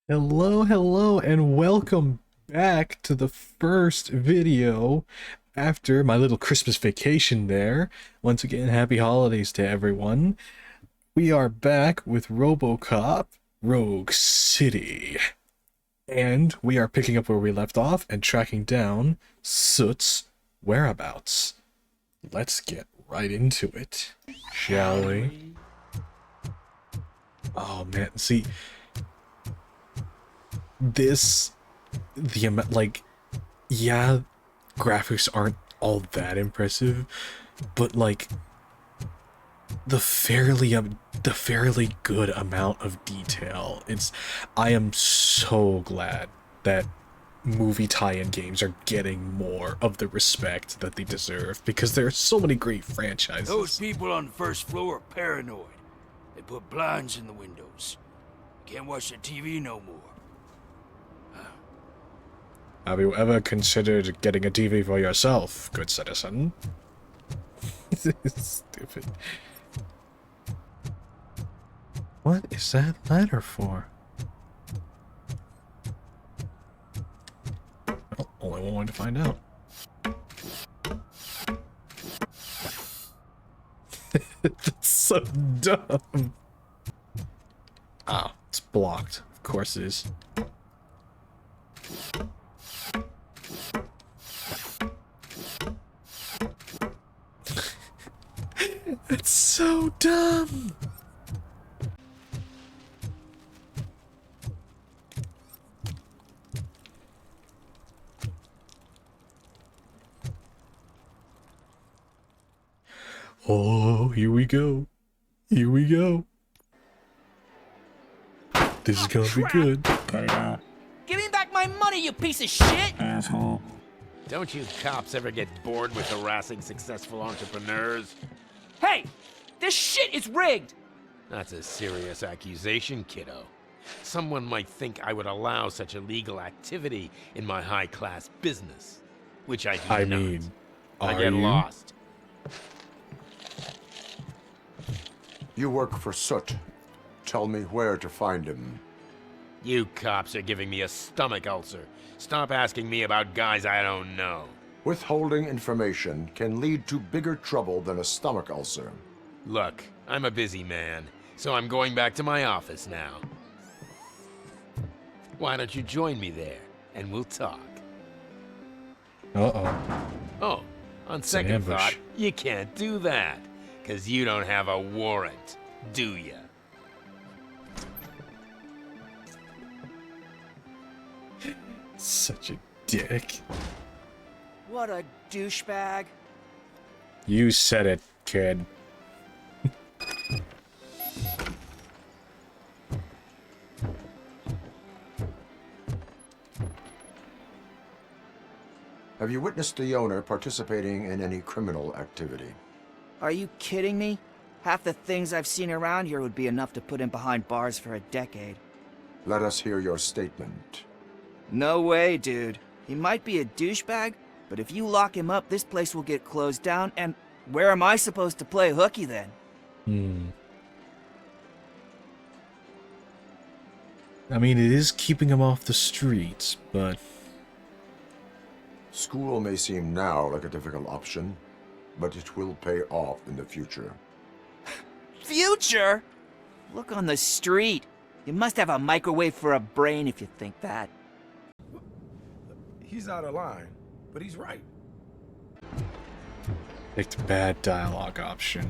Hello, and welcome back to the first video after my little Christmas vacation there. Once again, happy holidays to everyone. We are back with RoboCop Rogue City. And we are picking up where we left off and tracking down Soot's whereabouts. Let's get right into it, shall we? Oh man, see, the amount, like, yeah, graphics aren't all that impressive, but like the fairly good amount of detail. I am so glad that movie tie-in games are getting more of the respect that they deserve, because there are so many great franchises. Those people on the first floor are paranoid. They put blinds in the windows. Can't watch the TV no more. Have you ever considered getting a TV for yourself, good citizen? Stupid. What is that ladder for? Well, only one way to find out. That's so dumb. Ah, it's blocked. Of course it is. It's so dumb. Oh, here we go. Here we go. This is gonna be good. Give me back my money, you piece of shit! Asshole. Don't you cops ever get bored with harassing successful entrepreneurs? Hey! This shit is rigged! That's a serious accusation, kiddo. Someone might think I would allow such illegal activity in my high-class business, which I do I not. mean, I are get you? lost. You work for Soot. Tell me where to find him. You cops are giving me a stomach ulcer. Stop asking me about guys I don't know. Withholding information can lead to bigger trouble than a stomach ulcer. Look, I'm a busy man, so I'm going back to my office now. Why don't you join me there, and we'll talk? Uh-oh. Oh, on an second ambush. thought, you can't do that, 'cause you don't have a warrant, do ya? Such a dick. What a douchebag. You said it, kid. Have you witnessed the owner participating in any criminal activity? Are you kidding me? Half the things I've seen around here would be enough to put him behind bars for a decade. Let us hear your statement. No way, dude. He might be a douchebag, but if you lock him up, this place will get closed down, and where am I supposed to play hooky then? I mean, it is keeping him off the streets, but School may seem now like a difficult option, but it will pay off in the future. Future? Look on the street. You must have a microwave for a brain if you think that. He's out of line, but he's right. picked bad dialogue option.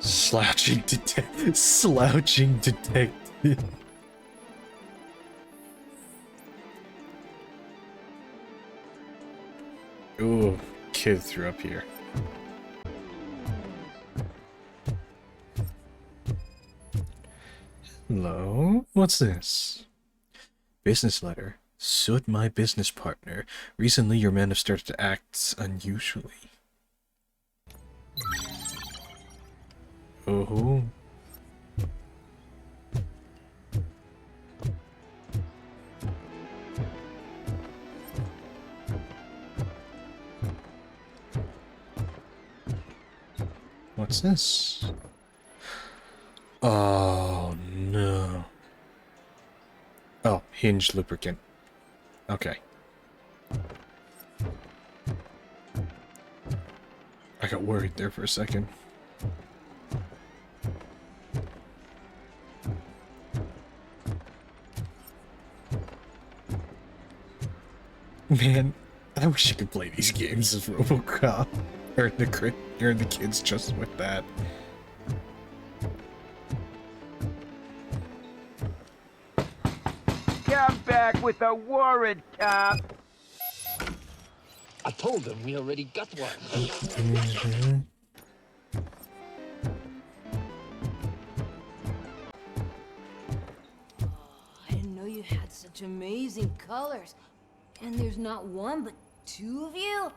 Slouching detective. Ooh, kid threw up here. Hello? What's this? Business letter. Soot, my business partner. Recently, your men have started to act unusually. Oh. What's this? Oh, no. Oh, hinge lubricant. Okay. I got worried there for a second. Man, I wish you could play these games as RoboCop. Earn the kids just with that. Come back with a warrant, cop. I told them we already got one. I didn't know you had such amazing colors. And there's not one, but two of you?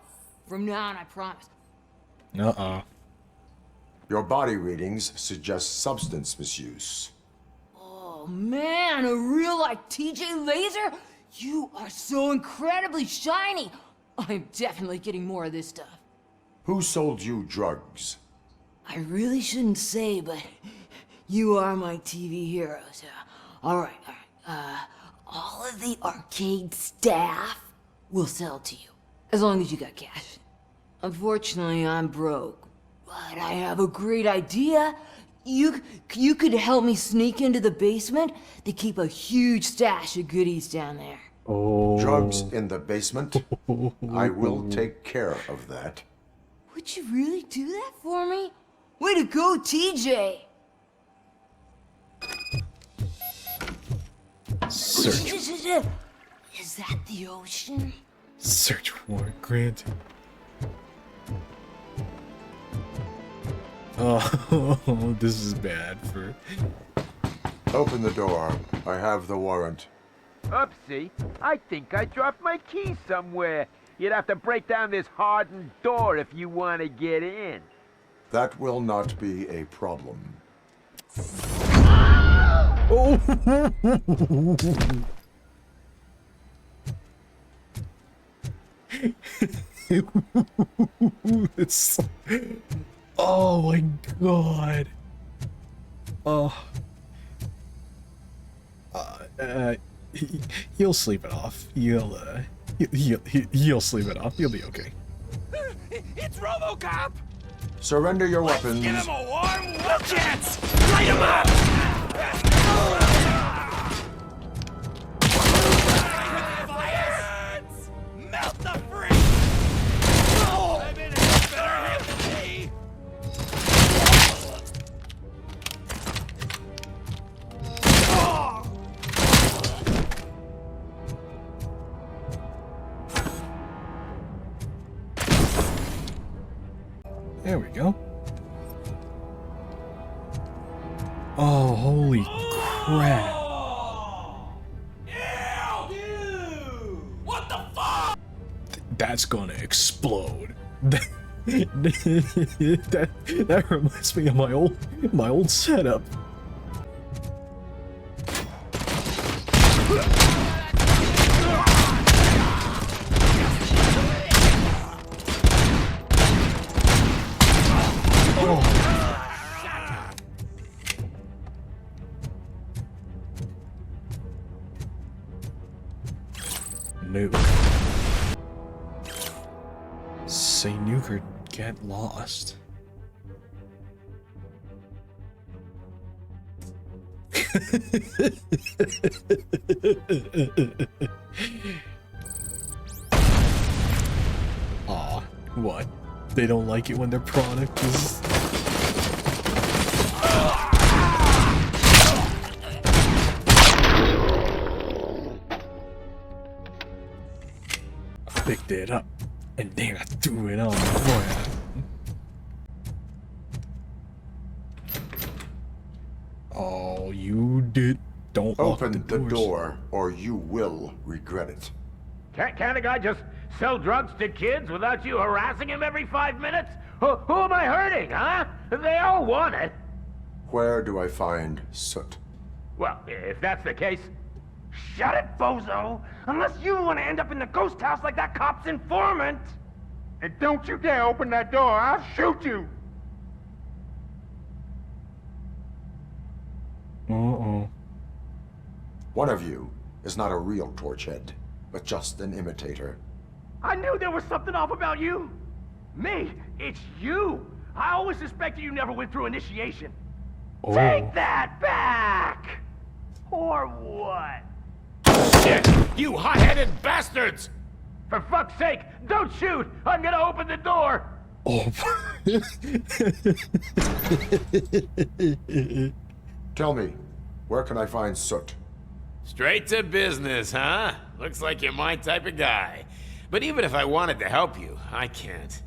From now on, I promise. Uh-uh. Your body readings suggest substance misuse. Oh man, a real life TJ Laser? You are so incredibly shiny. I'm definitely getting more of this stuff. Who sold you drugs? I really shouldn't say, but you are my TV heroes. All right. All of the arcade staff will sell to you, as long as you got cash. Unfortunately, I'm broke, but I have a great idea. You could help me sneak into the basement. They keep a huge stash of goodies down there. Oh. Drugs in the basement? I will take care of that. Would you really do that for me? Way to go, TJ! Search. Is that the ocean? Search warrant granted. Oh, this is bad for... Open the door. I have the warrant. Oopsie, I think I dropped my key somewhere. You'd have to break down this hardened door if you want to get in. That will not be a problem. Oh! It's... Oh my god. Oh. You'll sleep it off. You'll sleep it off. You'll be okay. It's RoboCop! Surrender your weapons. Give him a warm chance! Light him up! Melt the freak! I mean, it's better hit than me! There we go. Oh, holy crap. What the fuck? That's gonna explode. that reminds me of my old setup. No. Say nuker, get lost. Aw, what? They don't like it when their product is... Picked it up, and then I threw it on the ground. Oh, you did. Don't Open lock the doors. door, or you will regret it. Can't a guy just sell drugs to kids without you harassing him every 5 minutes? Who am I hurting, huh? They all want it. Where do I find soot? Well, if that's the case, shut it, bozo! Unless you want to end up in the ghost house like that cop's informant! And don't you dare open that door, I'll shoot you! One of you is not a real Torchhead, but just an imitator. I knew there was something off about you. Me? It's you. I always suspected you never went through initiation. Oh. Take that back! Or what? Shit! You hot-headed bastards! For fuck's sake, don't shoot! I'm gonna open the door! Oh. Tell me, where can I find Soot? Straight to business, huh? Looks like you're my type of guy. But even if I wanted to help you, I can't.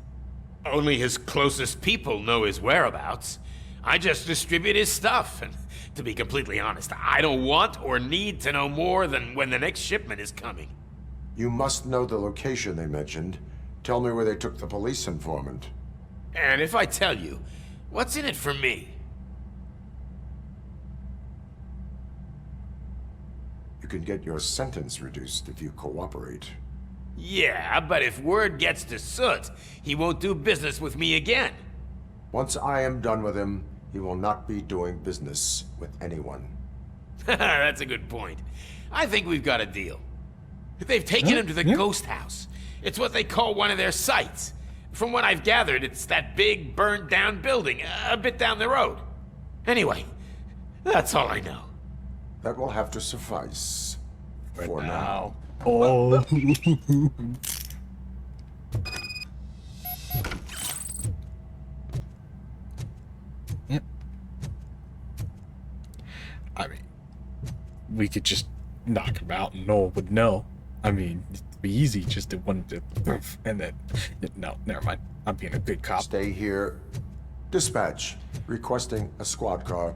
Only his closest people know his whereabouts. I just distribute his stuff, and to be completely honest, I don't want or need to know more than when the next shipment is coming. You must know the location they mentioned. Tell me where they took the police informant. And if I tell you, what's in it for me? You can get your sentence reduced if you cooperate. Yeah, but if word gets to Soot, he won't do business with me again. Once I am done with him, he will not be doing business with anyone. That's a good point. I think we've got a deal. They've taken him to the ghost house. It's what they call one of their sites. From what I've gathered, it's that big, burned-down building a bit down the road. Anyway, that's all I know. That will have to suffice. For now. Oh. Yep. I mean, we could just knock him out and no one would know. I mean, it'd be easy just to one to, and then, no, never mind. I'm being a good cop. Stay here. Dispatch. Requesting a squad car.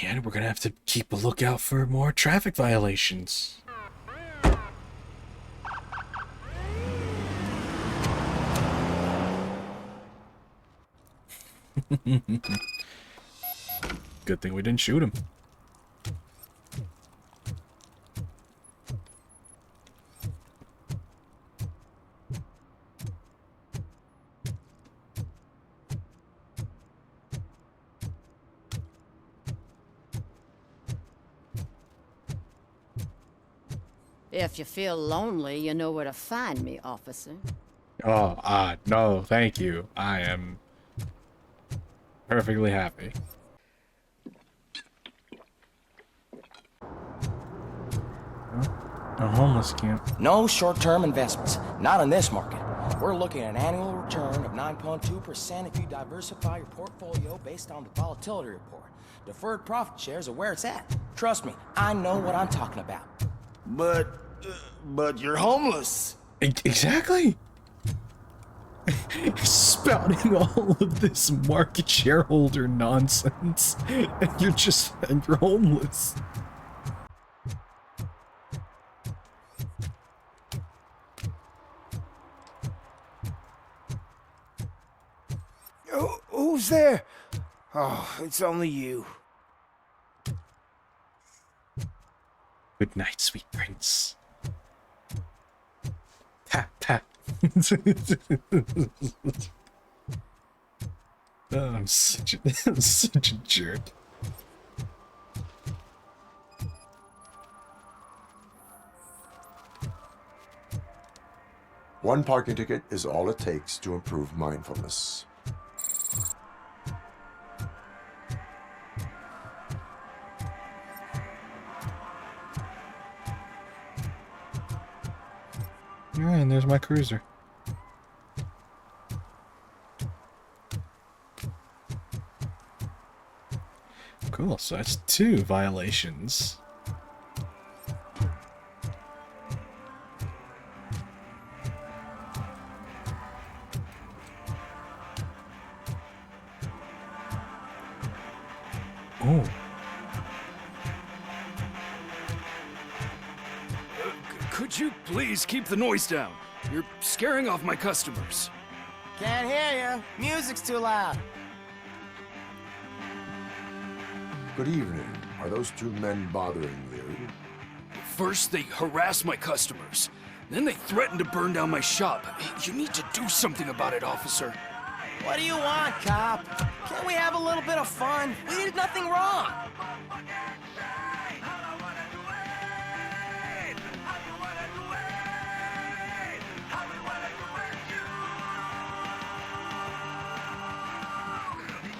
And we're gonna have to keep a lookout for more traffic violations. Good thing we didn't shoot him. If you feel lonely, you know where to find me, officer. Oh, no, thank you. I am perfectly happy. A homeless camp. No short-term investments. Not in this market. We're looking at an annual return of 9.2% if you diversify your portfolio based on the volatility report. Deferred profit shares are where it's at. Trust me, I know what I'm talking about. But you're homeless. Exactly. Spouting all of this market shareholder nonsense, and you're homeless. Who's there? Oh, it's only you. Good night, sweet prince. Tap, tap. Oh, I'm such a jerk. One parking ticket is all it takes to improve mindfulness. Alright, and there's my cruiser. Cool, so that's 2 violations. Oh. Could you please keep the noise down? You're scaring off my customers. Can't hear you. Music's too loud. Good evening. Are those 2 men bothering you? First, they harass my customers. Then they threaten to burn down my shop. You need to do something about it, officer. What do you want, cop? Can't we have a little bit of fun? We did nothing wrong.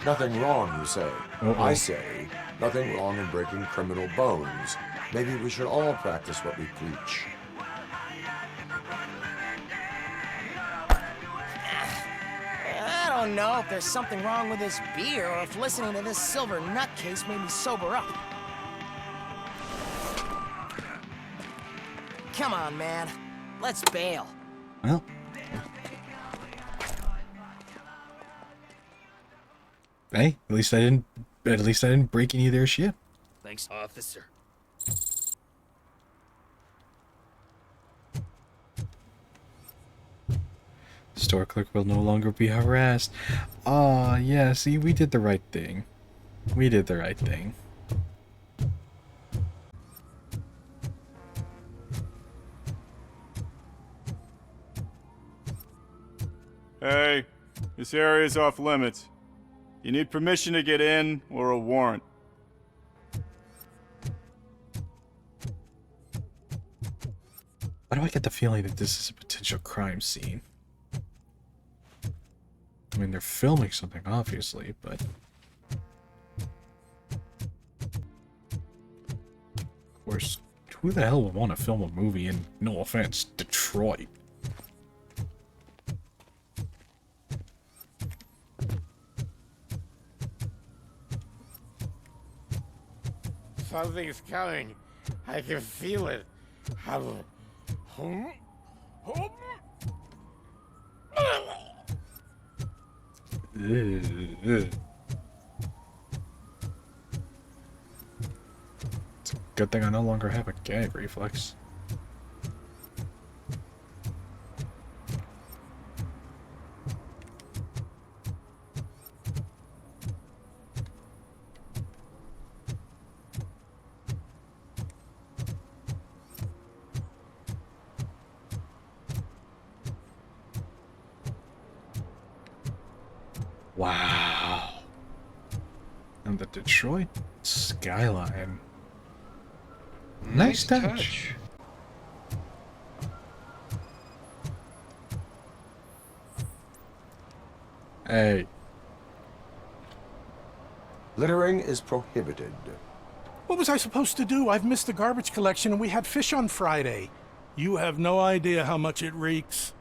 Nothing wrong, you say? I say, nothing wrong in breaking criminal bones. Maybe we should all practice what we preach. I don't know if there's something wrong with this beer or if listening to this silver nutcase made me sober up. Come on, man. Let's bail. Well. Hey, at least I didn't break any of their shit. Thanks, officer. Store clerk will no longer be harassed. Ah, yeah, see, we did the right thing. We did the right thing. Hey, this area is off limits. You need permission to get in or a warrant. Why do I get the feeling that this is a potential crime scene? I mean, they're filming something, obviously, but... Of course, who the hell would want to film a movie in, no offense, Detroit? Something's coming. I can feel it. It's a good thing I no longer have a gag reflex. Wow. And the Detroit skyline. Nice touch. Hey. Littering is prohibited. What was I supposed to do? I've missed the garbage collection and we had fish on Friday. You have no idea how much it reeks.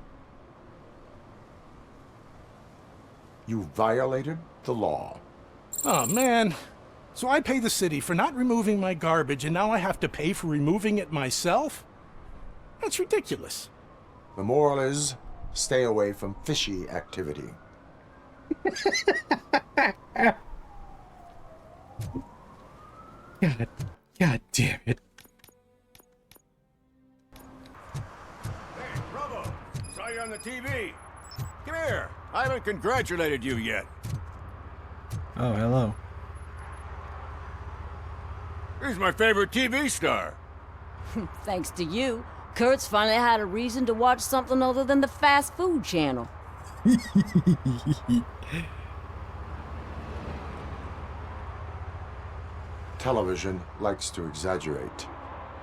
You violated the law. Oh, man. So I pay the city for not removing my garbage, and now I have to pay for removing it myself? That's ridiculous. The moral is, stay away from fishy activity. God damn it. Hey, Robo! Saw you on the TV. Come here. I haven't congratulated you yet. Oh, hello. He's my favorite TV star. Thanks to you, Kurt's finally had a reason to watch something other than the fast food channel. Television likes to exaggerate.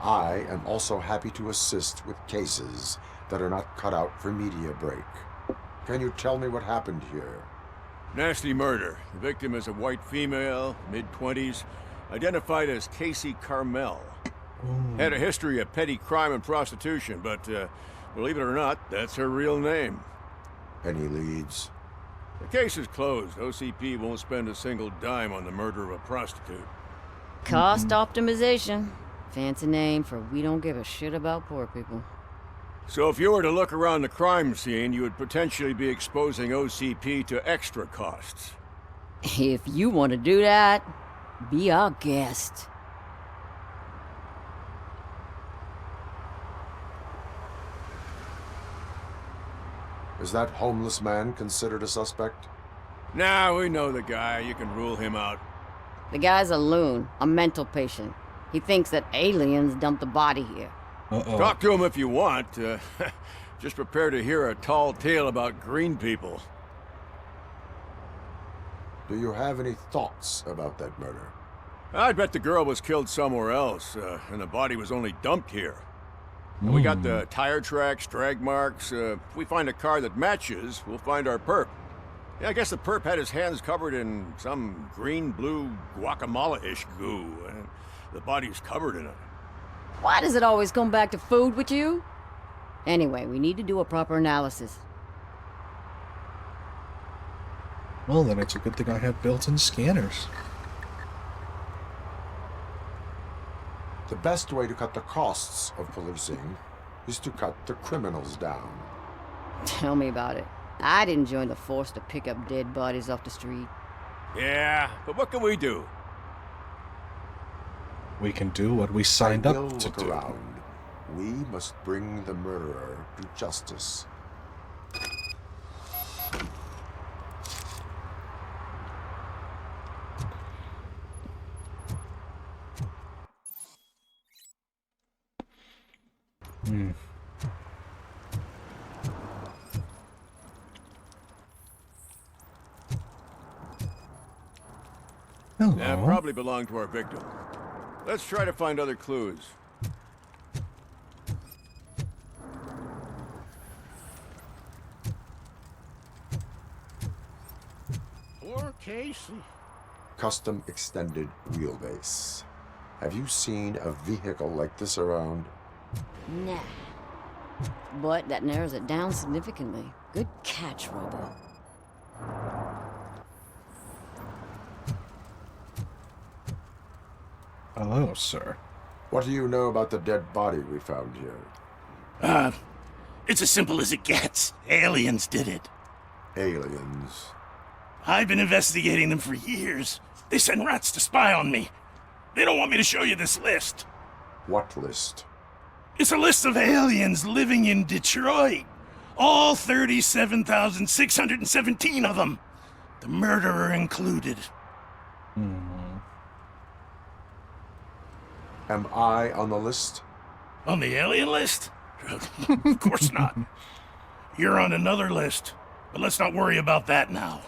I am also happy to assist with cases that are not cut out for media break. Can you tell me what happened here? Nasty murder. The victim is a white female, mid-20s, identified as Casey Carmel. Had a history of petty crime and prostitution, but believe it or not, that's her real name. Any leads? The case is closed. OCP won't spend a single dime on the murder of a prostitute. Cost optimization. Fancy name for we don't give a shit about poor people. So if you were to look around the crime scene, you would potentially be exposing OCP to extra costs. If you want to do that, be our guest. Is that homeless man considered a suspect? Nah, we know the guy. You can rule him out. The guy's a loon, a mental patient. He thinks that aliens dumped the body here. Talk to him if you want. Just prepare to hear a tall tale about green people. Do you have any thoughts about that murder? I bet the girl was killed somewhere else, and the body was only dumped here. And we got the tire tracks, drag marks. If we find a car that matches, we'll find our perp. Yeah, I guess the perp had his hands covered in some green-blue guacamole-ish goo, and the body's covered in it. Why does it always come back to food with you? Anyway, we need to do a proper analysis. Well, then it's a good thing I have built-in scanners. The best way to cut the costs of policing is to cut the criminals down. Tell me about it. I didn't join the force to pick up dead bodies off the street. Yeah, but what can we do? We can do what we signed I will up to look do. around. We must bring the murderer to justice. Hello. Yeah, probably belonged to our victim. Let's try to find other clues. Poor Casey. Custom extended wheelbase. Have you seen a vehicle like this around? Nah. But that narrows it down significantly. Good catch, Robo. Hello, sir. What do you know about the dead body we found here? It's as simple as it gets. Aliens did it. Aliens. I've been investigating them for years. They send rats to spy on me. They don't want me to show you this list. What list? It's a list of aliens living in Detroit. All 37,617 of them. The murderer included. Am I on the list? On the alien list? Of course not. You're on another list. But let's not worry about that now.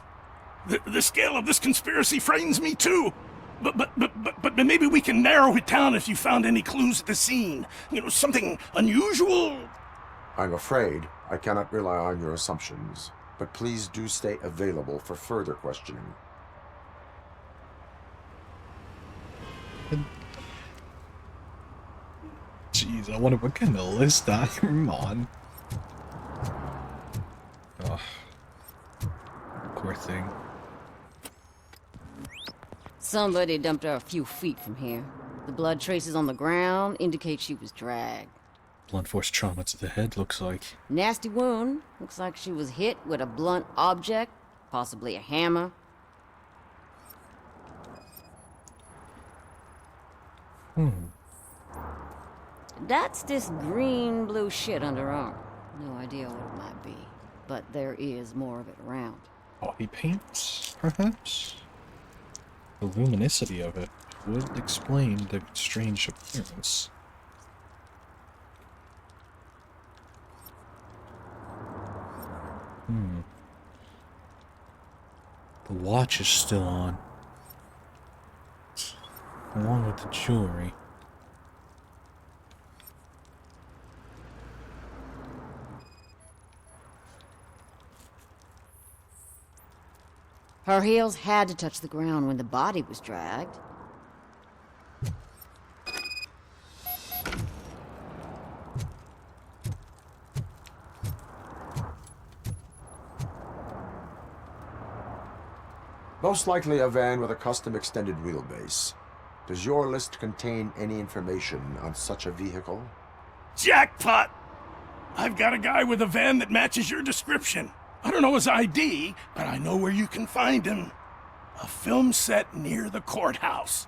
The scale of this conspiracy frightens me too. But maybe we can narrow it down if you found any clues at the scene. You know, something unusual. I'm afraid I cannot rely on your assumptions, but please do stay available for further questioning. Jeez, I wonder what kind of list I'm on. Oh, poor thing. Somebody dumped her a few feet from here. The blood traces on the ground indicate she was dragged. Blunt force trauma to the head, looks like. Nasty wound. Looks like she was hit with a blunt object, possibly a hammer. That's this green-blue shit under her arm. No idea what it might be, but there is more of it around. Body paints, perhaps? The luminosity of it would explain the strange appearance. The watch is still on, along with the jewelry. Her heels had to touch the ground when the body was dragged. Most likely a van with a custom extended wheelbase. Does your list contain any information on such a vehicle? Jackpot! I've got a guy with a van that matches your description. I don't know his ID, but I know where you can find him. A film set near the courthouse.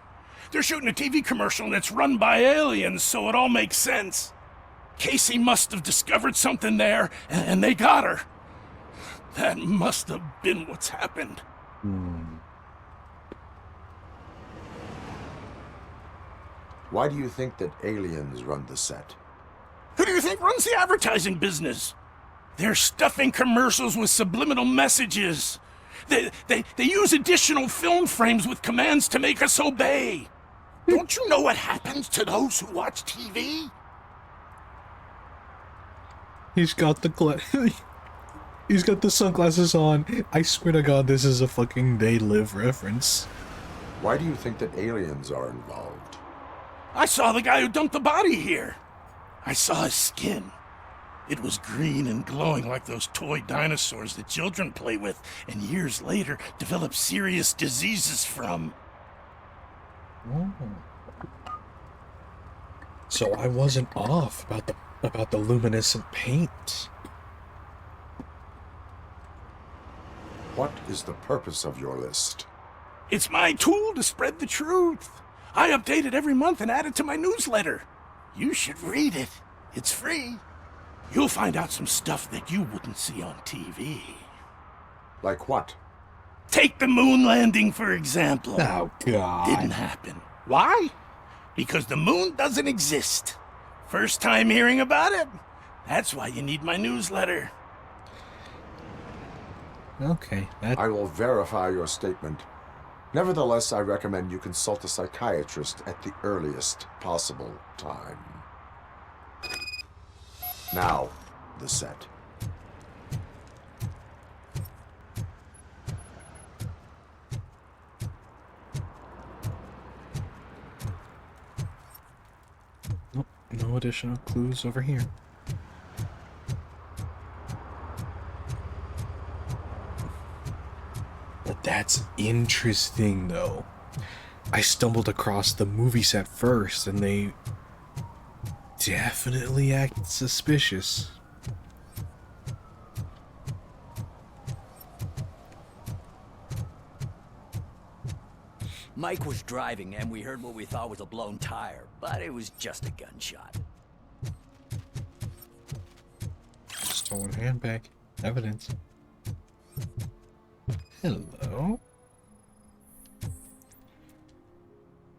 They're shooting a TV commercial and it's run by aliens, so it all makes sense. Casey must have discovered something there, and they got her. That must have been what's happened. Why do you think that aliens run the set? Who do you think runs the advertising business? They're stuffing commercials with subliminal messages. They use additional film frames with commands to make us obey. Don't you know what happens to those who watch TV? He's got the he's got the sunglasses on. I swear to God, this is a fucking They Live reference. Why do you think that aliens are involved? I saw the guy who dumped the body here. I saw his skin. It was green and glowing like those toy dinosaurs that children play with and years later develop serious diseases from. Oh. So I wasn't off about the luminescent paint. What is the purpose of your list? It's my tool to spread the truth. I update it every month and add it to my newsletter. You should read it. It's free. You'll find out some stuff that you wouldn't see on TV. Like what? Take the moon landing, for example. Oh, God. Didn't happen. Why? Because the moon doesn't exist. First time hearing about it? That's why you need my newsletter. Okay, I will verify your statement. Nevertheless, I recommend you consult a psychiatrist at the earliest possible time. Now, the set. Nope, no additional clues over here. But that's interesting, though. I stumbled across the movie set first, and they definitely act suspicious. Mike was driving, and we heard what we thought was a blown tire, but it was just a gunshot. Stolen handbag. Evidence. Hello?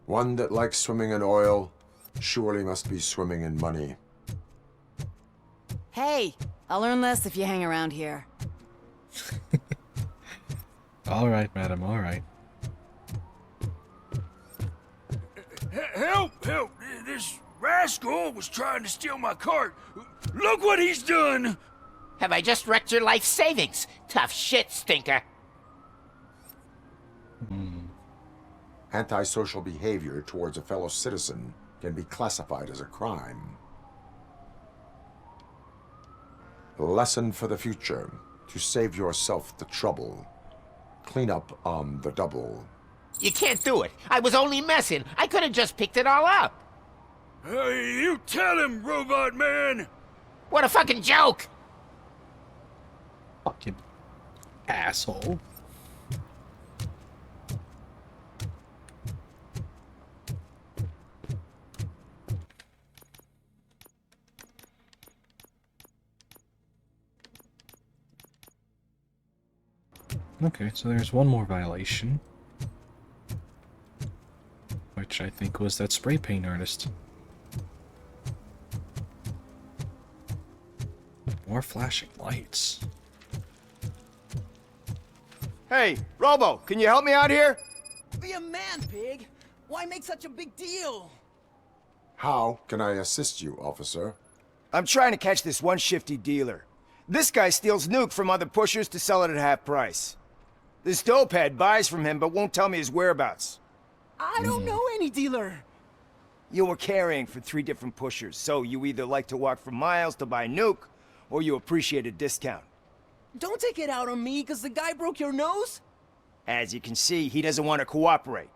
One that likes swimming in oil surely must be swimming in money. Hey, I'll earn less if you hang around here. Alright, madam, alright. Help! Help! This rascal was trying to steal my cart. Look what he's done! Have I just wrecked your life savings? Tough shit, stinker. Antisocial behavior towards a fellow citizen can be classified as a crime. Lesson for the future. To save yourself the trouble. Clean up on the double. You can't do it. I was only messing. I could have just picked it all up. Hey, you tell him, Robot Man! What a fucking joke! Fucking asshole. Okay, so there's one more violation. Which I think was that spray paint artist. More flashing lights. Hey, Robo, can you help me out here? Be a man, pig. Why make such a big deal? How can I assist you, officer? I'm trying to catch this one shifty dealer. This guy steals nuke from other pushers to sell it at half price. This dopehead buys from him but won't tell me his whereabouts. I don't know any dealer. You were carrying for 3 different pushers, so you either like to walk for miles to buy nuke, or you appreciate a discount. Don't take it out on me, because the guy broke your nose? As you can see, he doesn't want to cooperate.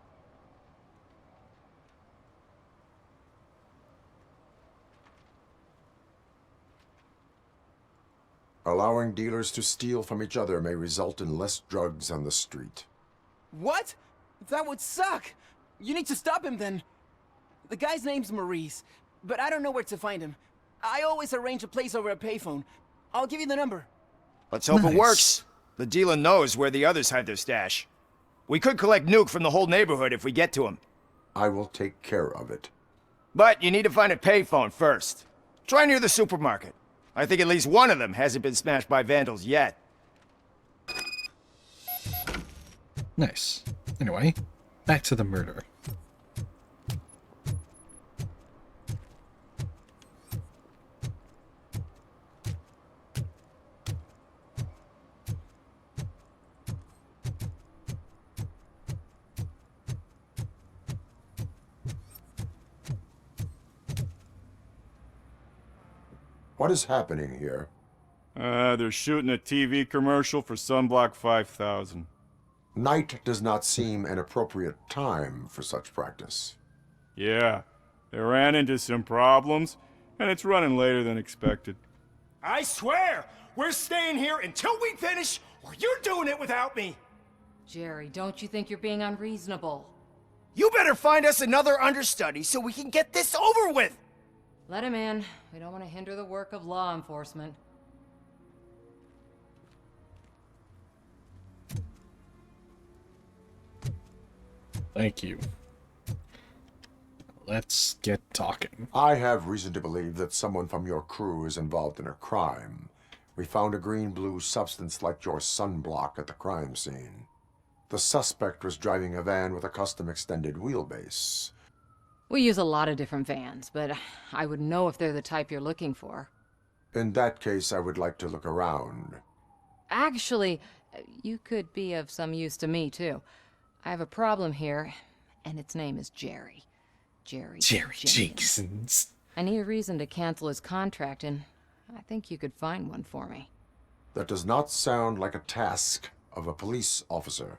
Allowing dealers to steal from each other may result in less drugs on the street. What? That would suck. You need to stop him then. The guy's name's Maurice, but I don't know where to find him. I always arrange a place over a payphone. I'll give you the number. Let's hope it works. The dealer knows where the others hide their stash. We could collect nuke from the whole neighborhood if we get to him. I will take care of it. But you need to find a payphone first. Try near the supermarket. I think at least one of them hasn't been smashed by vandals yet. Nice. Anyway, back to the murder. What is happening here? They're shooting a TV commercial for Sunblock 5000. Night does not seem an appropriate time for such practice. Yeah, they ran into some problems, and it's running later than expected. I swear, we're staying here until we finish, or you're doing it without me. Jerry, don't you think you're being unreasonable? You better find us another understudy so we can get this over with. Let him in. We don't want to hinder the work of law enforcement. Thank you. Let's get talking. I have reason to believe that someone from your crew is involved in a crime. We found a green-blue substance like your sunblock at the crime scene. The suspect was driving a van with a custom extended wheelbase. We use a lot of different vans, but I wouldn't know if they're the type you're looking for. In that case, I would like to look around. Actually, you could be of some use to me, too. I have a problem here, and its name is Jerry. Jerry Jenkins. I need a reason to cancel his contract, and I think you could find one for me. That does not sound like a task of a police officer.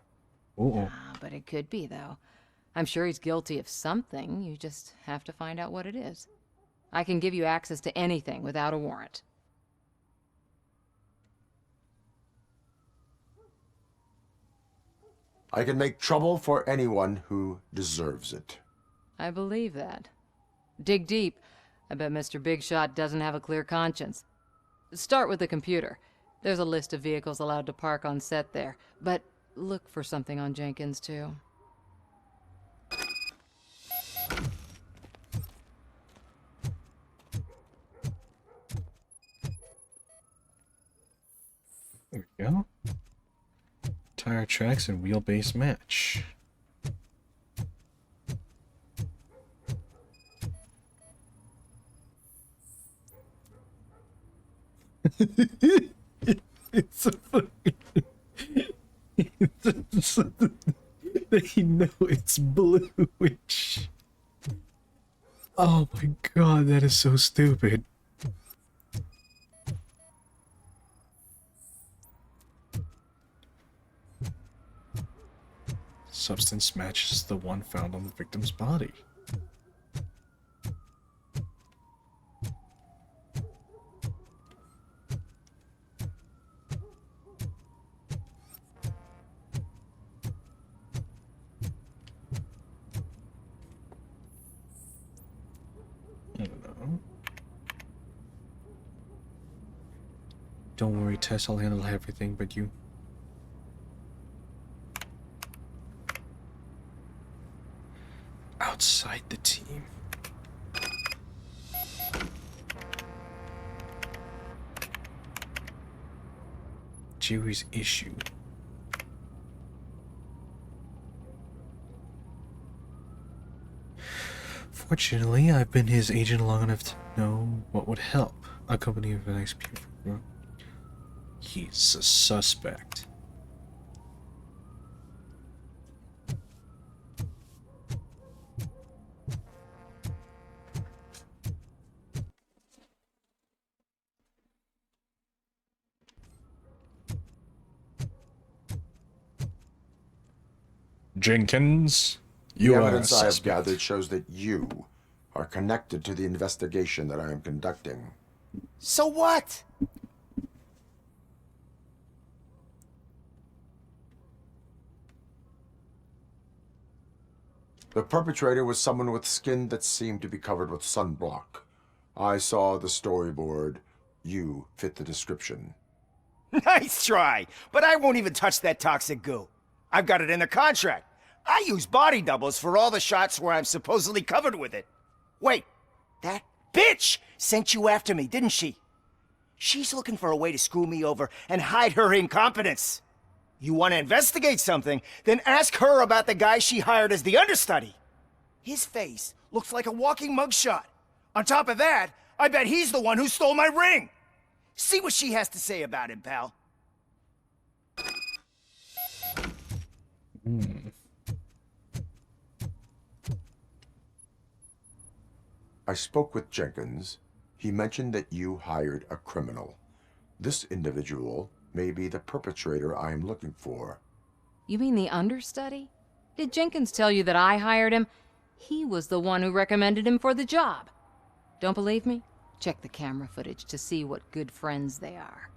But it could be, though. I'm sure he's guilty of something. You just have to find out what it is. I can give you access to anything without a warrant. I can make trouble for anyone who deserves it. I believe that. Dig deep. I bet Mr. Big Shot doesn't have a clear conscience. Start with the computer. There's a list of vehicles allowed to park on set there, but look for something on Jenkins, too. There we go. Tire tracks and wheelbase match. It's so funny. They know it's bluish. Oh my god, that is so stupid. Substance matches the one found on the victim's body. I don't know. Don't worry, Tess, I'll handle everything but you. Outside the team. Jerry's issue. Fortunately, I've been his agent long enough to know what would help. A company of an XP. He's a suspect. Jenkins, you The are a evidence I have suspect. gathered shows that you are connected to the investigation that I am conducting. So what? The perpetrator was someone with skin that seemed to be covered with sunblock. I saw the storyboard. You fit the description. Nice try, but I won't even touch that toxic goo. I've got it in the contract. I use body doubles for all the shots where I'm supposedly covered with it. Wait, that bitch sent you after me, didn't she? She's looking for a way to screw me over and hide her incompetence. You want to investigate something, then ask her about the guy she hired as the understudy. His face looks like a walking mugshot. On top of that, I bet he's the one who stole my ring. See what she has to say about him, pal. I spoke with Jenkins. He mentioned that you hired a criminal. This individual may be the perpetrator I am looking for. You mean the understudy? Did Jenkins tell you that I hired him? He was the one who recommended him for the job. Don't believe me? Check the camera footage to see what good friends they are.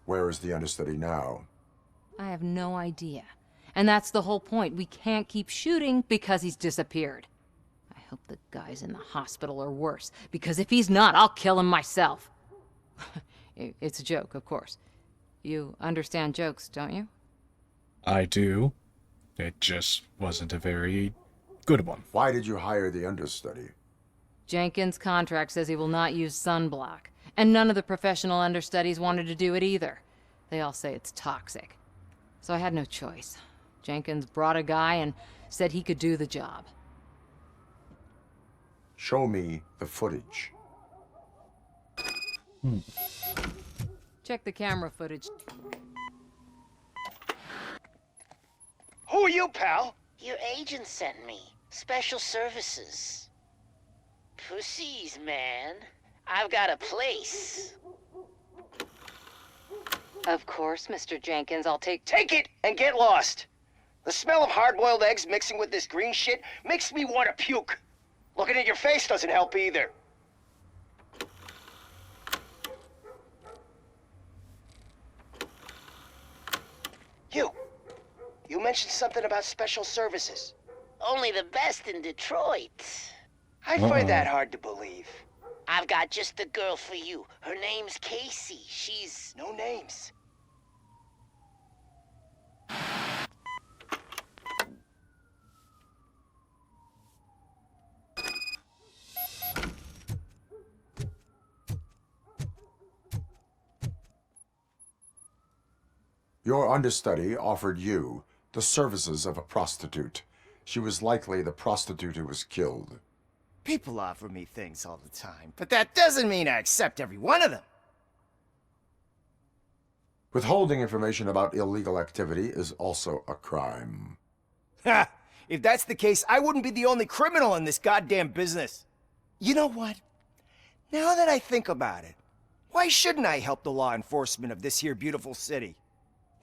Where is the understudy now? I have no idea. And that's the whole point. We can't keep shooting because he's disappeared. I hope the guy's in the hospital or worse, because if he's not, I'll kill him myself. It's a joke, of course. You understand jokes, don't you? I do. It just wasn't a very good one. Why did you hire the understudy? Jenkins' contract says he will not use sunblock, and none of the professional understudies wanted to do it either. They all say it's toxic. So I had no choice. Jenkins brought a guy and said he could do the job. Show me the footage. Check the camera footage. Who are you, pal? Your agent sent me. Special services. Pussies, man. I've got a place. Of course, Mr. Jenkins, I'll take Take it and get lost. The smell of hard-boiled eggs mixing with this green shit makes me want to puke. Looking at your face doesn't help either. You mentioned something about special services. Only the best in Detroit. I find that hard to believe. I've got just the girl for you. Her name's Casey. She's... No names. Your understudy offered you the services of a prostitute. She was likely the prostitute who was killed. People offer me things all the time, but that doesn't mean I accept every one of them. Withholding information about illegal activity is also a crime. Ha! If that's the case, I wouldn't be the only criminal in this goddamn business. You know what? Now that I think about it, why shouldn't I help the law enforcement of this here beautiful city?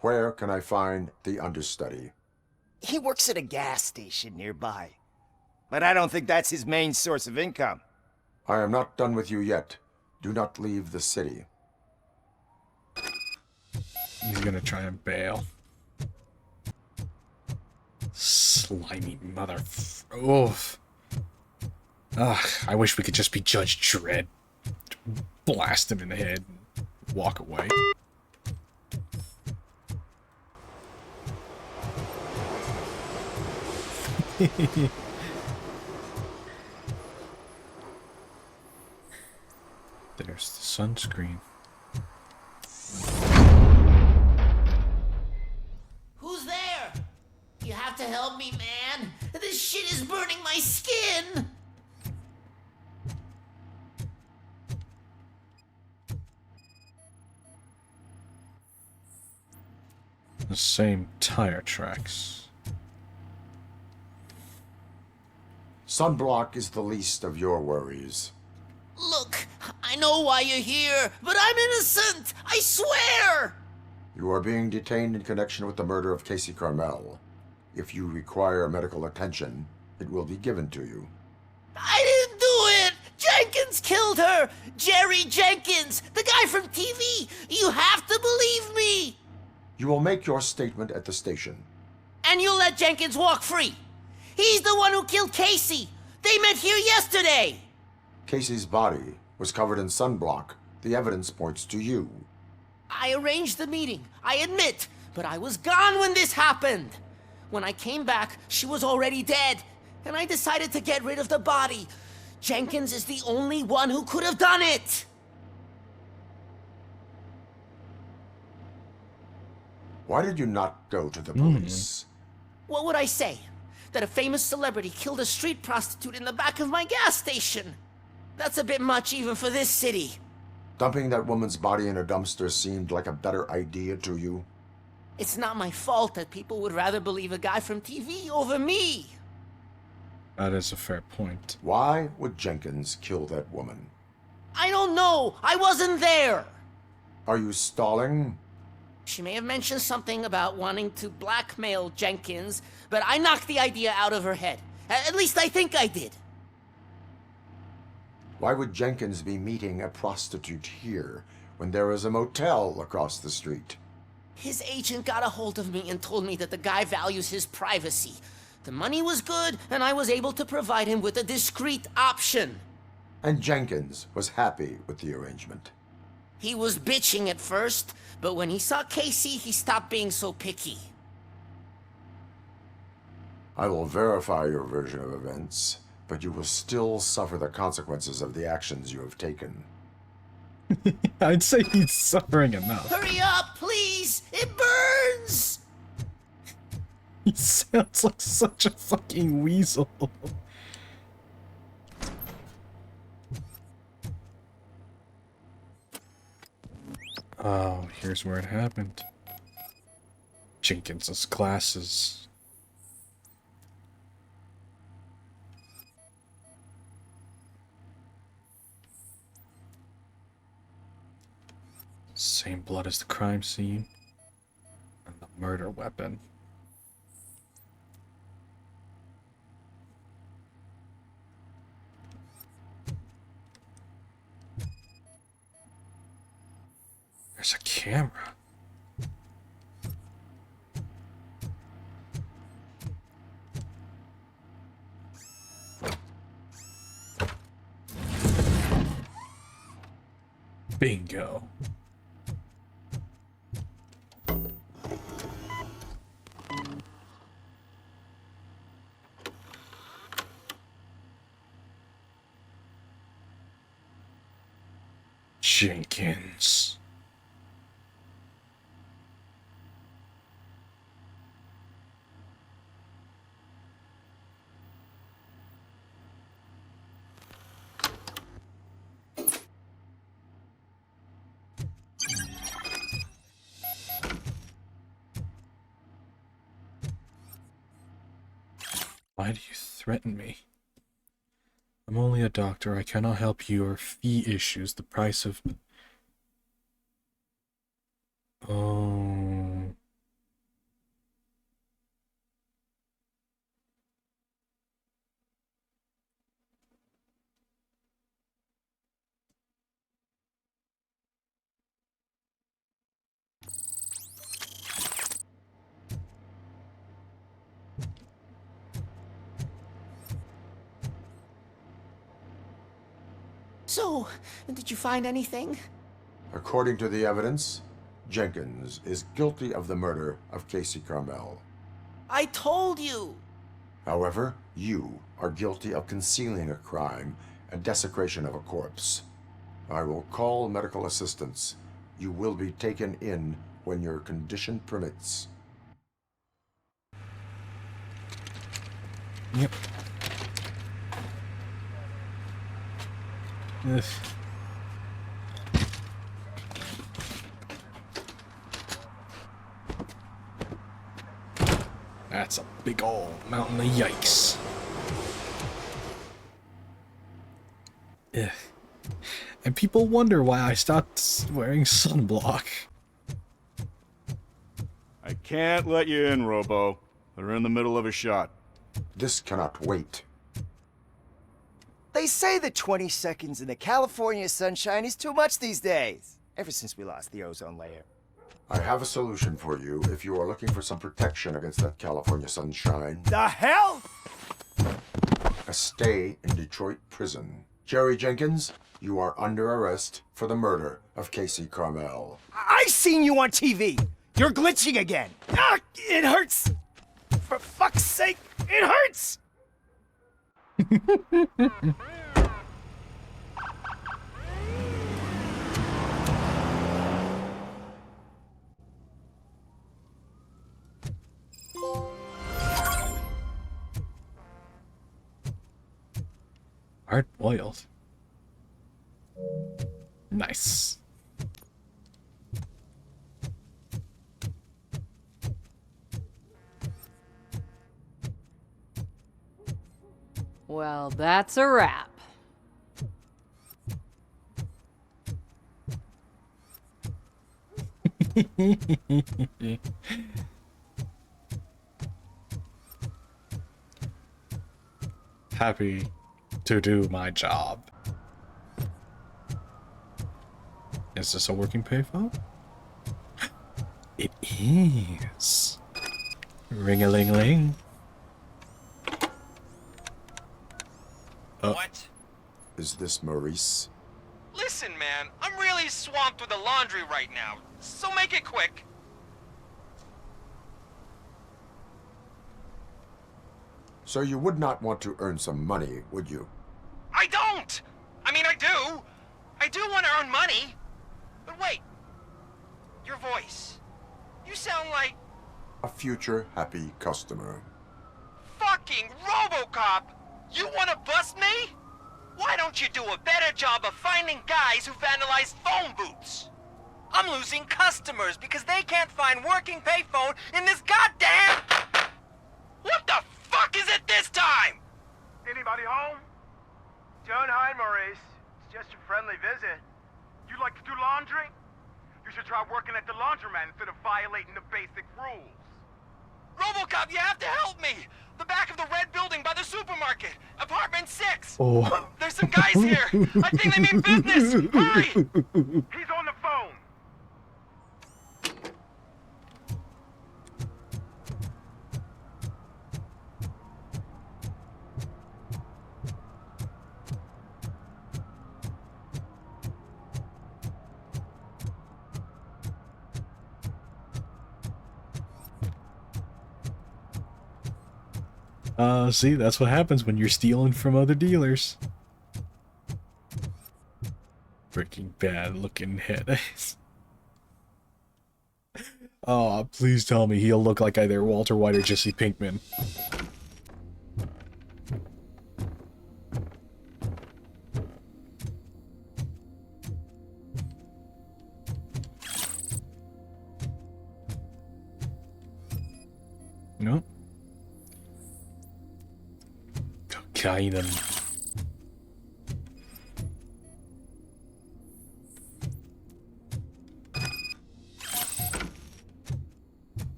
Where can I find the understudy? He works at a gas station nearby. But I don't think that's his main source of income. I am not done with you yet. Do not leave the city. He's gonna try and bail. Slimy mother... Oof. Ugh, I wish we could just be Judge Dredd. Blast him in the head and walk away. There's the sunscreen. Who's there? You have to help me, man. This shit is burning my skin. The same tire tracks. Sunblock is the least of your worries. Look, I know why you're here, but I'm innocent. I swear. You are being detained in connection with the murder of Casey Carmel. If you require medical attention, it will be given to you. I didn't do it. Jenkins killed her. Jerry Jenkins, the guy from TV. You have to believe me. You will make your statement at the station. And you'll let Jenkins walk free. He's the one who killed Casey. They met here yesterday. Casey's body was covered in sunblock. The evidence points to you. I arranged the meeting, I admit, but I was gone when this happened. When I came back, she was already dead, and I decided to get rid of the body. Jenkins is the only one who could have done it. Why did you not go to the police? What would I say? That a famous celebrity killed a street prostitute in the back of my gas station? That's a bit much even for this city. Dumping that woman's body in a dumpster seemed like a better idea to you? It's not my fault that people would rather believe a guy from TV over me. That is a fair point. Why would Jenkins kill that woman? I don't know. I wasn't there. Are you stalling? She may have mentioned something about wanting to blackmail Jenkins, but I knocked the idea out of her head. At least I think I did. Why would Jenkins be meeting a prostitute here when there is a motel across the street? His agent got a hold of me and told me that the guy values his privacy. The money was good, and I was able to provide him with a discreet option. And Jenkins was happy with the arrangement. He was bitching at first, but when he saw Casey, he stopped being so picky. I will verify your version of events, but you will still suffer the consequences of the actions you have taken. I'd say he's suffering enough. Hurry up, please! It burns! He sounds like such a fucking weasel. Oh, here's where it happened. Jenkins's glasses. Same blood as the crime scene. And the murder weapon. There's a camera. Bingo. Jenkins. Why do you threaten me? I'm only a doctor. I cannot help your fee issues. The price of... Oh... So, did you find anything? According to the evidence, Jenkins is guilty of the murder of Casey Carmel. I told you! However, you are guilty of concealing a crime and desecration of a corpse. I will call medical assistance. You will be taken in when your condition permits. Yep. Ugh. That's a big ol' mountain of yikes. Ugh. And people wonder why I stopped wearing sunblock. I can't let you in, Robo. They're in the middle of a shot. This cannot wait. They say that 20 seconds in the California sunshine is too much these days. Ever since we lost the ozone layer. I have a solution for you if you are looking for some protection against that California sunshine. The hell? A stay in Detroit prison. Jerry Jenkins, you are under arrest for the murder of Casey Carmel. I seen you on TV. You're glitching again. Ah, it hurts. For fuck's sake, it hurts. Hard boiled. Nice. Well, that's a wrap. Happy to do my job. Is this a working payphone? It is. Ring-a-ling-ling. What? Is this Maurice? Listen, man, I'm really swamped with the laundry right now, so make it quick. So you would not want to earn some money, would you? I don't! I mean, I do. I do want to earn money. But wait. Your voice. You sound like... A future happy customer. fucking RoboCop! You want to bust me? Why don't you do a better job of finding guys who vandalize phone booths? I'm losing customers because they can't find working payphone in this goddamn... What the fuck is it this time? Anybody home? Don't hide, Maurice. It's just a friendly visit. You like to do laundry? You should try working at the laundromat instead of violating the basic rules. RoboCop, you have to help me! The back of the red building by the supermarket. Apartment 6. Oh. There's some guys here. I think they mean business. Hurry! He's on the phone. See, that's what happens when you're stealing from other dealers. Breaking Bad looking head. Oh, please tell me he'll look like either Walter White or Jesse Pinkman. No. Cocaine.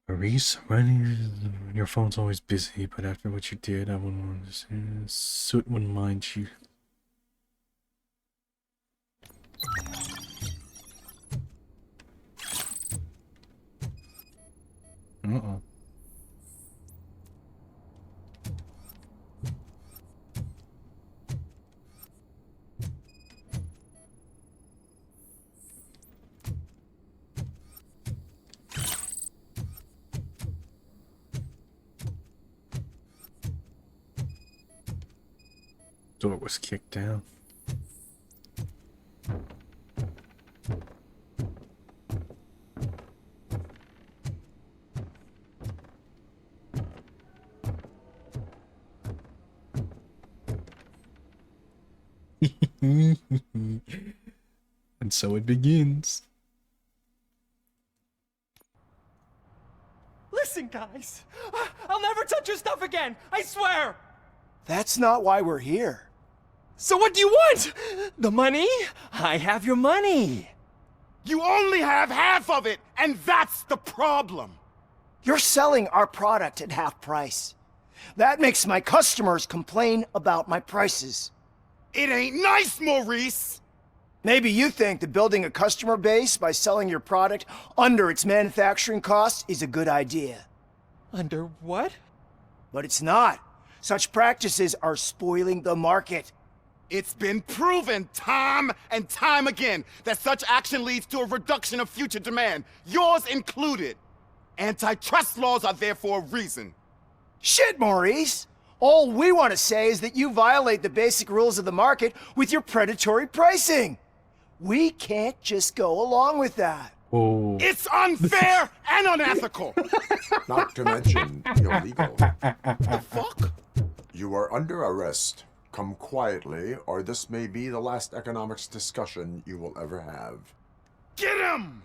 Maurice, your phone's always busy, but after what you did, I wouldn't want to say Soot wouldn't mind you. Uh-oh. Door was kicked down. And so it begins. Listen, guys. I'll never touch your stuff again. I swear. That's not why we're here. So what do you want? The money? I have your money. You only have half of it, and that's the problem. You're selling our product at half price. That makes my customers complain about my prices. It ain't nice, Maurice! Maybe you think that building a customer base by selling your product under its manufacturing cost is a good idea. Under what? But it's not. Such practices are spoiling the market. It's been proven time and time again that such action leads to a reduction of future demand, yours included. Antitrust laws are there for a reason. Shit, Maurice! All we want to say is that you violate the basic rules of the market with your predatory pricing. We can't just go along with that. Oh. It's unfair and unethical. Not to mention illegal. The fuck? You are under arrest. Come quietly, or this may be the last economics discussion you will ever have. Get him!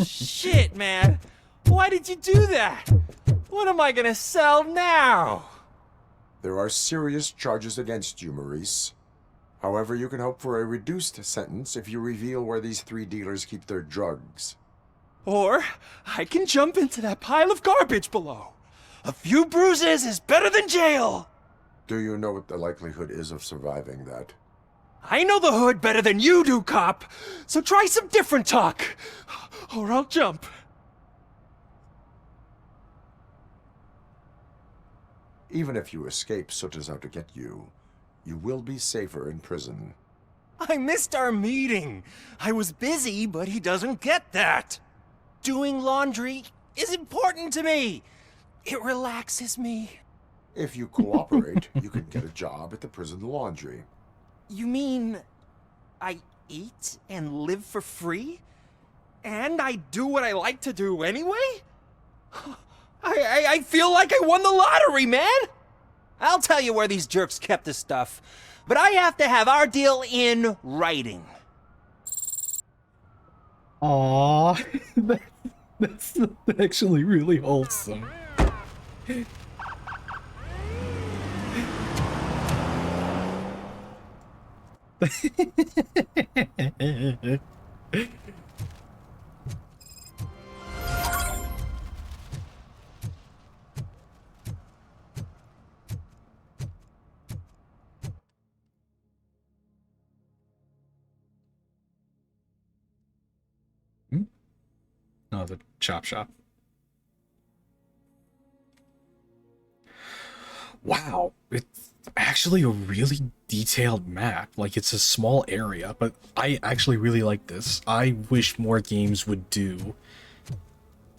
Shit, man. Why did you do that? What am I gonna sell now? There are serious charges against you, Maurice. However, you can hope for a reduced sentence if you reveal where these 3 dealers keep their drugs. Or I can jump into that pile of garbage below. A few bruises is better than jail. Do you know what the likelihood is of surviving that? I know the hood better than you do, cop. So try some different talk. Or I'll jump. Even if you escape Soot is out to get you, you will be safer in prison. I missed our meeting. I was busy, but he doesn't get that. Doing laundry is important to me. It relaxes me. If you cooperate, you can get a job at the prison laundry. You mean I eat and live for free? And I do what I like to do anyway? I feel like I won the lottery, man! I'll tell you where these jerks kept the stuff, but I have to have our deal in writing. Aww, that's actually really wholesome. Oh, the chop shop. Wow, it's actually a really detailed map. Like, it's a small area, but I actually really like this. I wish more games would do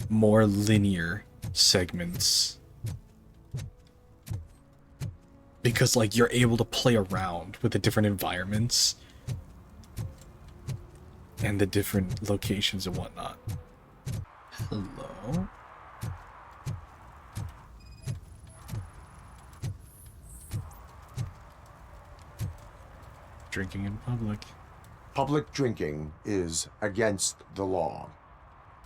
more linear segments. Because, like, you're able to play around with the different environments and the different locations and whatnot. Hello? Drinking in public. Public drinking is against the law.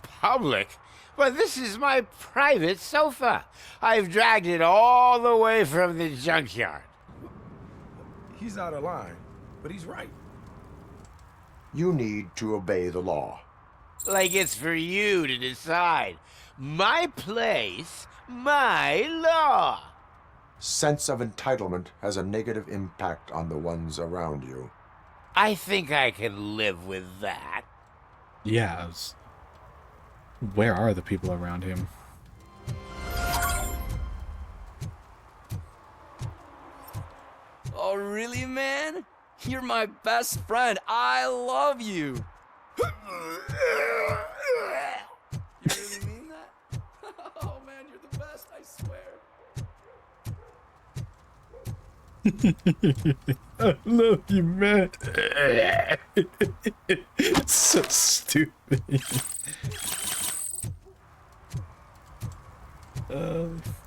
Public? But this is my private sofa. I've dragged it all the way from the junkyard. He's out of line, but he's right. You need to obey the law. Like it's for you to decide. My place, my law. Sense of entitlement has a negative impact on the ones around you. I think I can live with that. Yeah. Where are the people around him? Oh, really, man? You're my best friend. I love you. You really mean that? Oh, man, you're the best, I swear. I love you, man. It's so stupid.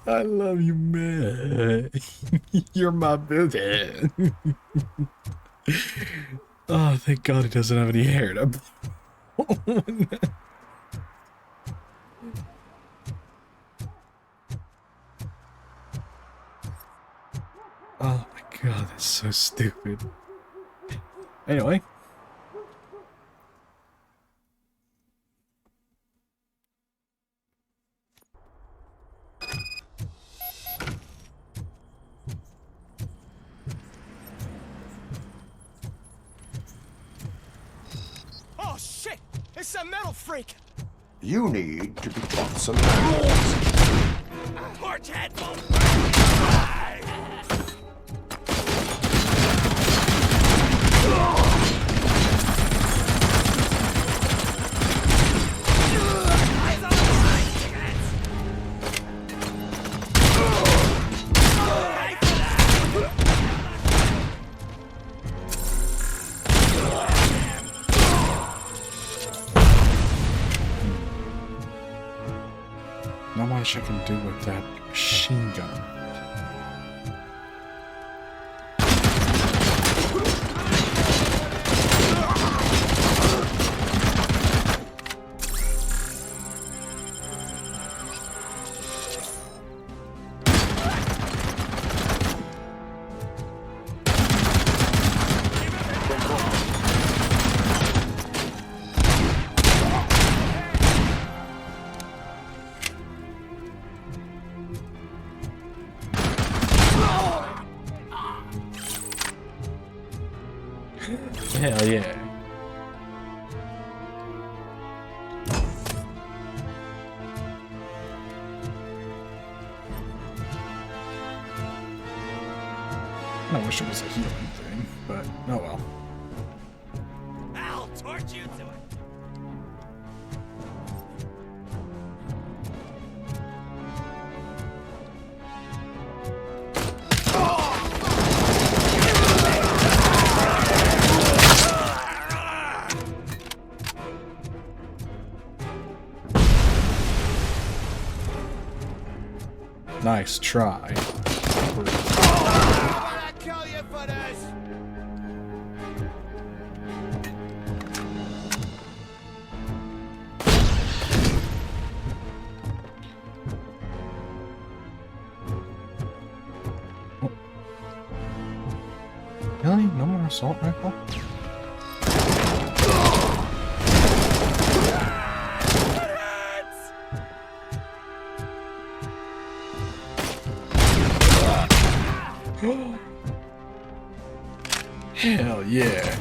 I love you, man. You're my baby. Oh, thank God he doesn't have any hair. Oh my God, that's so stupid. Anyway. Oh shit! It's a metal freak! You need to be taught some manners. Torch headphones! much I can do with that machine gun. Hell yeah. I wish it was a healing thing, but oh well. I'll torch you to it. Nice try. I kill you for this. Really? No more assault rifle? Hell yeah.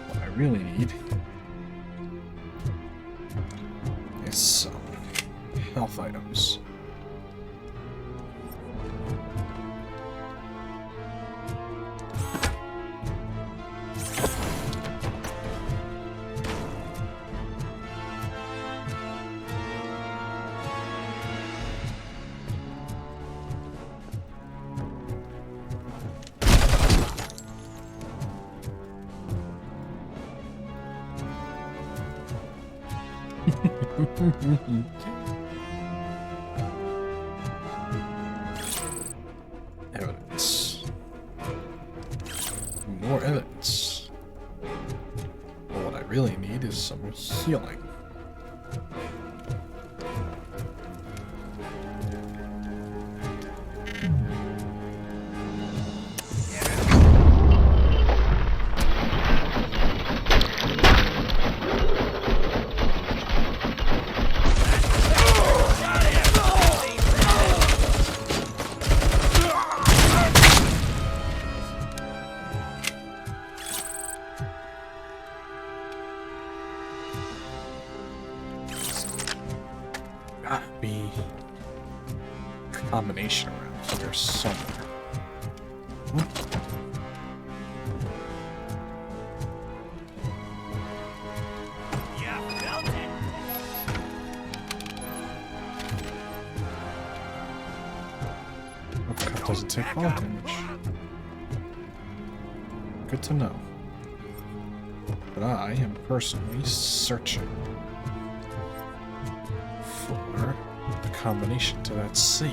What I really need is some health items. Evidence. More evidence. But what I really need is some healing. Gotta be a combination around here somewhere. RoboCop doesn't take fall damage. Good to know. But I am personally searching for the combination to that safe.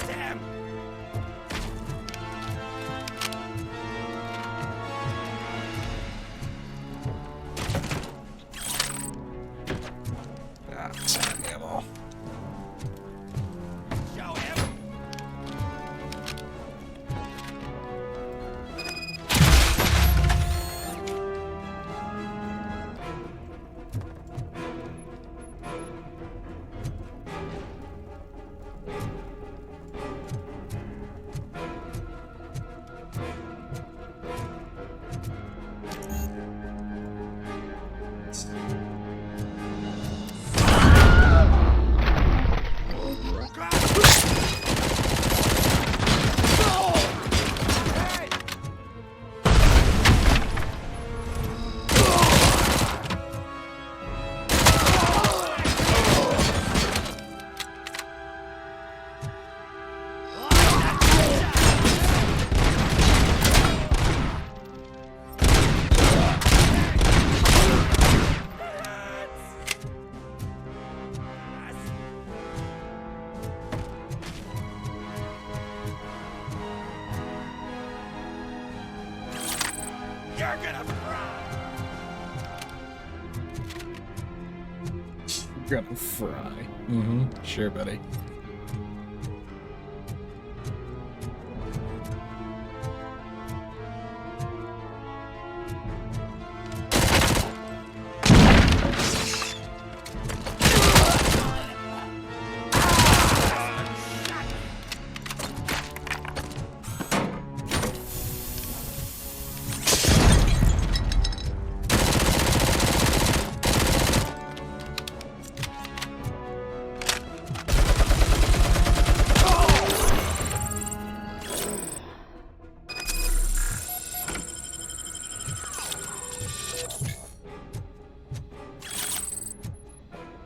Damn. Ah, sand ammo. Show him. You're gonna fry! You're gonna fry. Mm-hmm. Sure, buddy.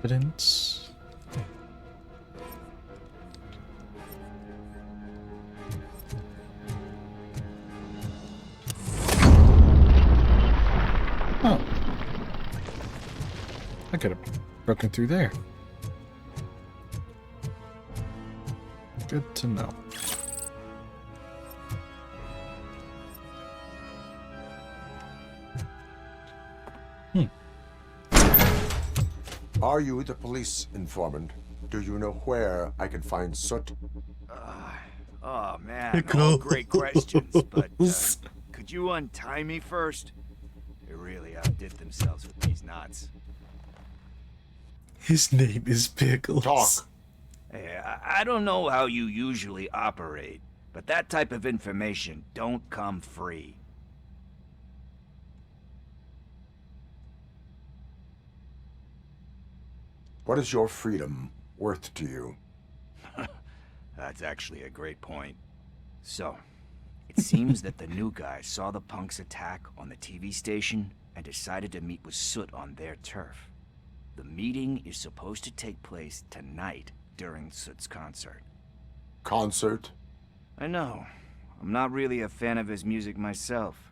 Evidence. Oh. I could have broken through there. Good to know. Are you the police informant? Do you know where I can find Soot? Oh man, all great questions, but could you untie me first? They really outdid themselves with these knots. His name is Pickles. Talk. Hey, I don't know how you usually operate, but that type of information don't come free. What is your freedom worth to you? That's actually a great point. So, it seems that the new guy saw the punks' attack on the TV station and decided to meet with Soot on their turf. The meeting is supposed to take place tonight during Soot's concert. Concert? I know. I'm not really a fan of his music myself.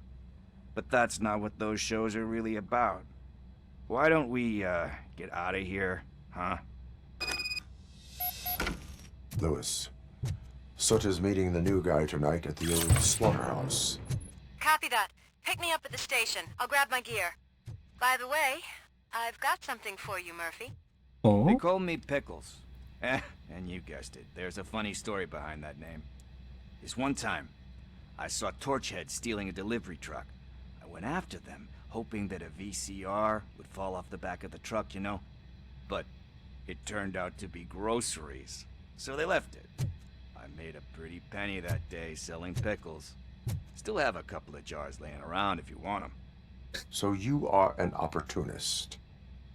But that's not what those shows are really about. Why don't we, get out of here, huh? Lewis, Soot is meeting the new guy tonight at the old slaughterhouse. Copy that. Pick me up at the station. I'll grab my gear. By the way, I've got something for you, Murphy. Oh? They call me Pickles. And you guessed it. There's a funny story behind that name. This one time, I saw Torchhead stealing a delivery truck. I went after them, hoping that a VCR would fall off the back of the truck, you know? But it turned out to be groceries. So they left it. I made a pretty penny that day selling pickles. Still have a couple of jars laying around if you want them. So you are an opportunist.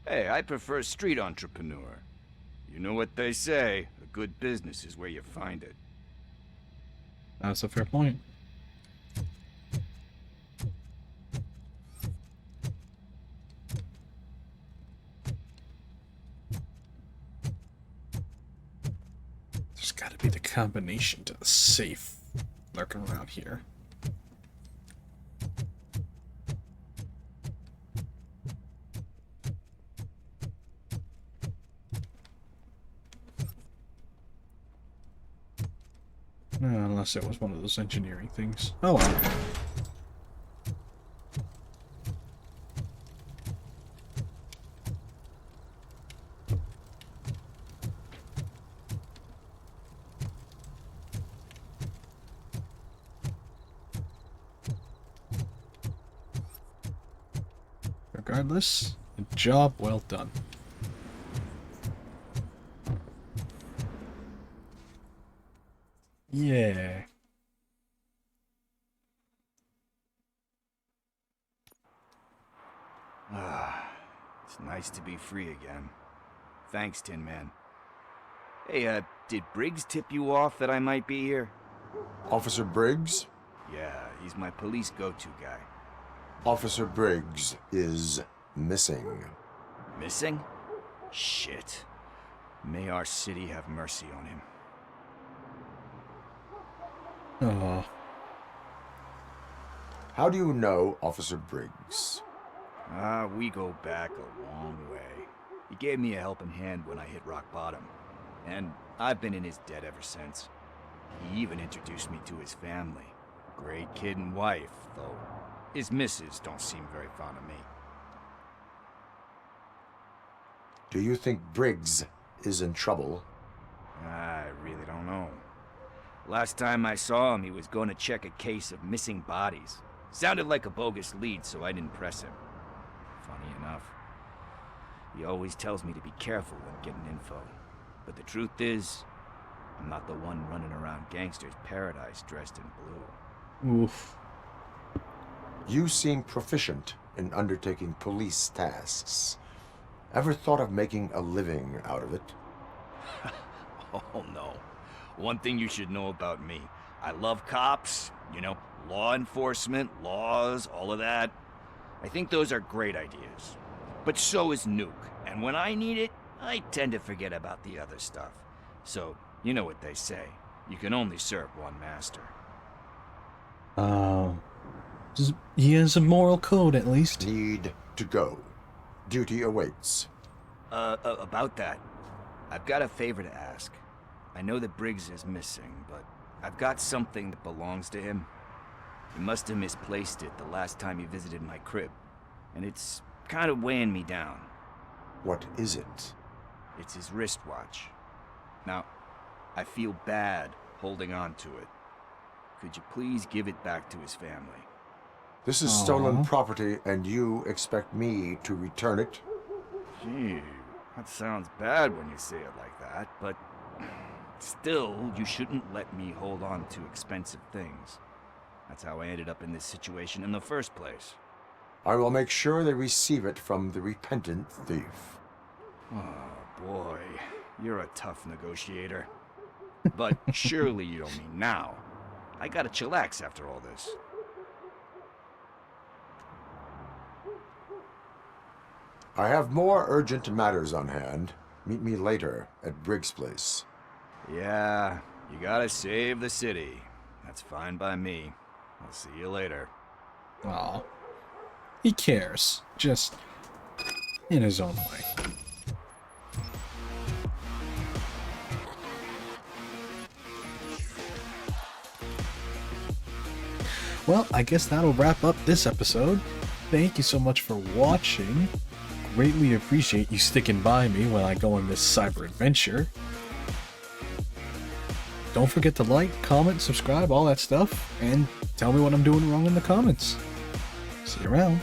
Hey, I prefer street entrepreneur. You know what they say, a good business is where you find it. That's a fair point. There's got to be the combination to the safe lurking around here. Unless it was one of those engineering things. Oh well. Regardless, a job well done. Yeah. It's nice to be free again. Thanks, Tin Man. Hey, did Briggs tip you off that I might be here? Officer Briggs? Yeah, he's my police go-to guy. Officer Briggs is missing. Missing? Shit. May our city have mercy on him. Oh. How do you know Officer Briggs? We go back a long way. He gave me a helping hand when I hit rock bottom. And I've been in his debt ever since. He even introduced me to his family. Great kid and wife, though His missus don't seem very fond of me. Do you think Briggs is in trouble? I really don't know. Last time I saw him, he was going to check a case of missing bodies. Sounded like a bogus lead, so I didn't press him. Funny enough, he always tells me to be careful when getting info. But the truth is, I'm not the one running around gangster's paradise dressed in blue. Oof. You seem proficient in undertaking police tasks. Ever thought of making a living out of it? Oh no. One thing you should know about me. I love cops, you know, law enforcement, laws, all of that. I think those are great ideas. But so is Nuke, and when I need it, I tend to forget about the other stuff. So, you know what they say. You can only serve one master. He has a moral code, at least. Need to go. Duty awaits. About that, I've got a favor to ask. I know that Briggs is missing, but I've got something that belongs to him. He must have misplaced it the last time he visited my crib, and it's kind of weighing me down. What is it? It's his wristwatch. Now, I feel bad holding on to it. Could you please give it back to his family? This is stolen property, and you expect me to return it? Gee, that sounds bad when you say it like that, but still, you shouldn't let me hold on to expensive things. That's how I ended up in this situation in the first place. I will make sure they receive it from the repentant thief. Oh boy, you're a tough negotiator. But surely you don't mean now. I gotta chillax after all this. I have more urgent matters on hand. Meet me later at Briggs' place. Yeah, you gotta save the city. That's fine by me. I'll see you later. Aw. He cares. Just in his own way. Well, I guess that'll wrap up this episode. Thank you so much for watching. Greatly appreciate you sticking by me when I go on this cyber adventure. Don't forget to like, comment, subscribe, all that stuff, and tell me what I'm doing wrong in the comments. See you around.